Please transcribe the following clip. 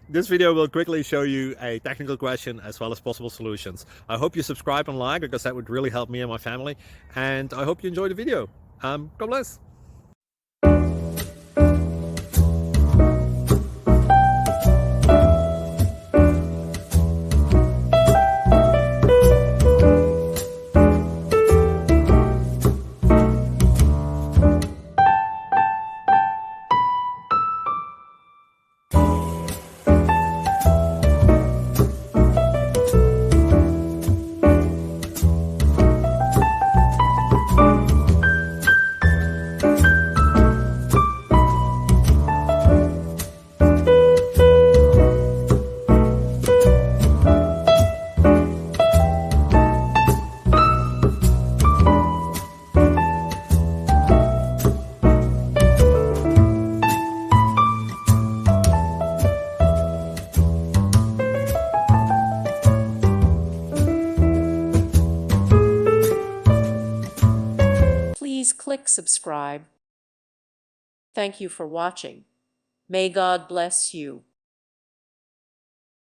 This video will quickly show you a technical question as well as possible solutions. I hope you subscribe and like, because that would really help me and my family. And I hope you enjoy the video. God bless. Please click subscribe. Thank you for watching. May God bless you.